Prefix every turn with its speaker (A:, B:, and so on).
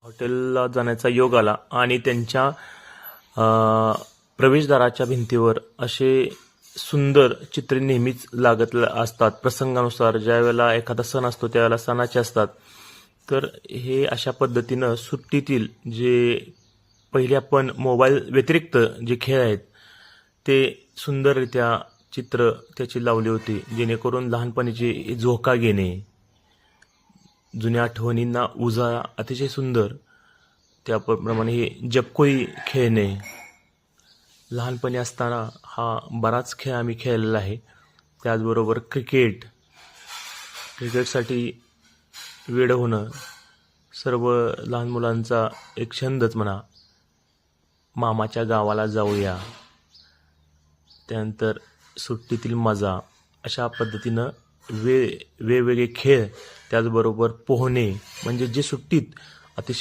A: हॉटेलला जाण्याचा योग आला आणि त्यांच्या प्रवेशद्वाराच्या भिंतीवर असे सुंदर चित्रे नेहमीच लागत असतात. प्रसंगानुसार ज्यावेळेला एखादा सण असतो त्यावेळेला सणाचे असतात. तर हे अशा पद्धतीनं सुट्टीतील जे पहिले आपण मोबाईल व्यतिरिक्त जे खेळ आहेत ते सुंदररित्या चित्र त्याची लावली होती, जेणेकरून लहानपणीची झोका घेणे, जुन्या आठवणींना उजाळा अतिशय सुंदर. त्याप्रमाणे हे जपकोई खेळणे, लहानपणी असताना हा बराच खेळ आम्ही खेळलेला आहे. त्याचबरोबर क्रिकेटसाठी वेड होणं सर्व लहान मुलांचा एक छंदच म्हणा. मामाच्या गावाला जाऊया, त्यानंतर सुट्टीतील मजा, अशा पद्धतीनं वेगवेगळे खेळ. त्याचबरोबर पोहणे, म्हणजे जे सुट्टीत अतिशय